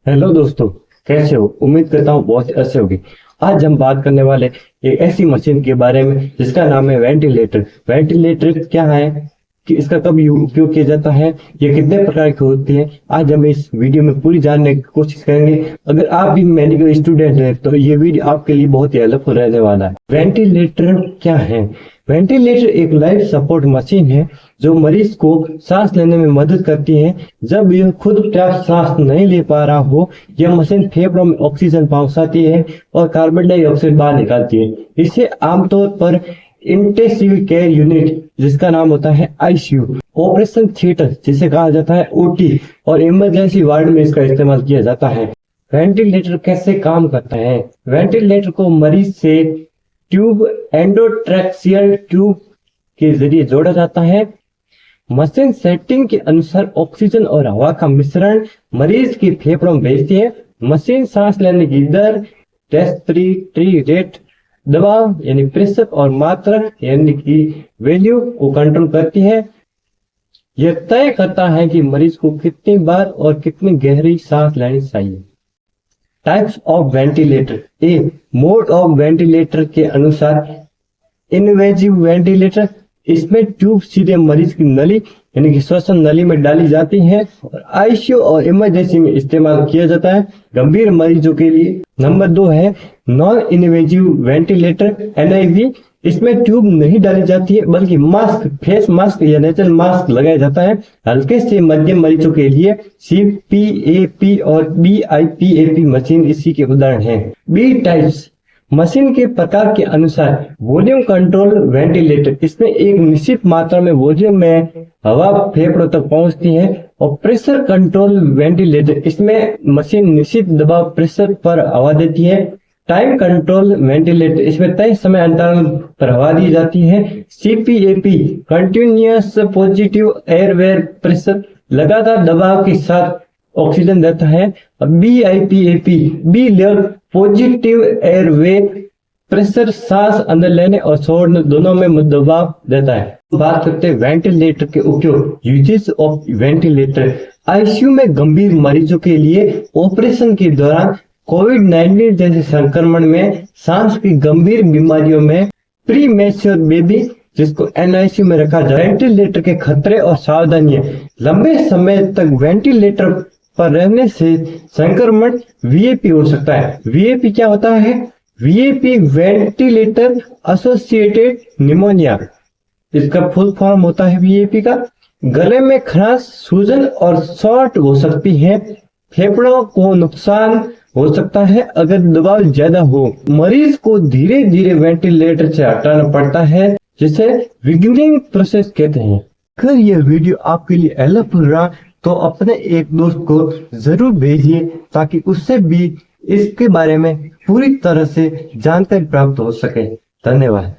Hello दोस्तों, कैसे हो? उम्मीद करता हूँ बहुत अच्छे होगी। आज हम बात करने वाले एक ऐसी मशीन के बारे में जिसका नाम है वेंटिलेटर। वेंटिलेटर क्या है, कि इसका कब उपयोग किया जाता है, ये कितने प्रकार की होती है, आज हम इस वीडियो में पूरी जानने की कोशिश करेंगे। अगर आप भी मेडिकल स्टूडेंट हैं तो ये वीडियो आपके लिए बहुत ही हेल्पफुल रहने वाला है। वेंटिलेटर क्या है? वेंटिलेटर एक लाइफ सपोर्ट मशीन है जो मरीज को सांस लेने में मदद करती है। जब यह खुद पर्याप्त सांस नहीं ले पा रहा हो, यह मशीन फेफड़ों में ऑक्सीजन पहुंचाती है और कार्बन डाइऑक्साइड बाहर निकालती है। इसे आमतौर पर इंटेंसिव केयर यूनिट, जिसका नाम होता है आईसीयू, ऑपरेशन थिएटर जिसे कहा जाता है ओटी, और इमरजेंसी वार्ड में इसका इस्तेमाल किया जाता है। वेंटिलेटर कैसे काम करता है? वेंटिलेटर को मरीज से ट्यूब, एंडोट्रैक्सियल ट्यूब के जरिए जोड़ा जाता है। मशीन सेटिंग के अनुसार ऑक्सीजन और हवा का मिश्रण मरीज के फेफड़ों में भेजती है। मशीन सांस लेने की दर, रेस्पिरेटरी रेट, दबाव यानी प्रेशर और मात्रा यानी कि वैल्यू को कंट्रोल करती है। यह तय करता है कि मरीज को कितनी बार और कितनी गहरी सांस लेनी चाहिए। Types of ventilator. A, mode of ventilator के अनुसार इनवेजिव वेंटिलेटर, इसमें ट्यूब सीधे मरीज की नली यानी कि श्वसन नली में डाली जाती है और आईसीयू और इमरजेंसी में इस्तेमाल किया जाता है गंभीर मरीजों के लिए। नंबर 2 है नॉन इनवेजिव वेंटिलेटर, एनआईवी। इसमें ट्यूब नहीं डाली जाती है बल्कि मास्क, फेस मास्क या नेचुरल मास्क लगाया जाता है हल्के से मध्यम मरीजों के लिए। सीपीएपी और बीआईपीएपी मशीन इसी के उदाहरण हैं। B types. मशीन के प्रकार के अनुसार वॉल्यूम कंट्रोल वेंटिलेटर, इसमें एक निश्चित मात्रा में वॉल्यूम में हवा फेफड़ों तक पहुंचती है। और प्रेशर कंट्रोल वेंटिलेटर, इसमें मशीन निश्चित दबाव प्रेशर पर हवा देती है। टाइम कंट्रोल वेंटिलेटर, इसमें तय समय अंतराल पर हवा दी जाती है। CPAP, continuous positive airway pressure, लगातार दबाव के साथ ऑक्सीजन देता है। BiPAP, bi level positive airway pressure, सांस अंदर लेने और छोड़ने दोनों में दबाव देता है। बात करते हैं वेंटिलेटर के उपयोग, यूजेस ऑफ वेंटिलेटर। आईसीयू में गंभीर मरीजों के लिए ऑपरेशन के दौरान, कोविड-19 जैसे संक्रमण में, सांस की गंभीर बीमारियों में, प्री मैच्योर बेबी जिसको एनआईसीयू में रखा जाए। वेंटिलेटर के खतरे और सावधानियां। लंबे समय तक वेंटिलेटर पर रहने से संक्रमण वीएपी हो सकता है। वीएपी क्या होता है? वीएपी वेंटिलेटर एसोसिएटेड निमोनिया, इसका फुल फॉर्म होता है वीएपी का। गले में खराश, सूजन और शॉर्ट हो सकती है। फेफड़ों को नुकसान हो सकता है अगर दबाव ज्यादा हो। मरीज को धीरे धीरे वेंटिलेटर से हटाना पड़ता है, जिसे विगिनिंग प्रोसेस कहते हैं। अगर यह वीडियो आपके लिए हेल्पफुल रहा तो अपने एक दोस्त को जरूर भेजिए ताकि उससे भी इसके बारे में पूरी तरह से जानकारी प्राप्त हो सके। धन्यवाद।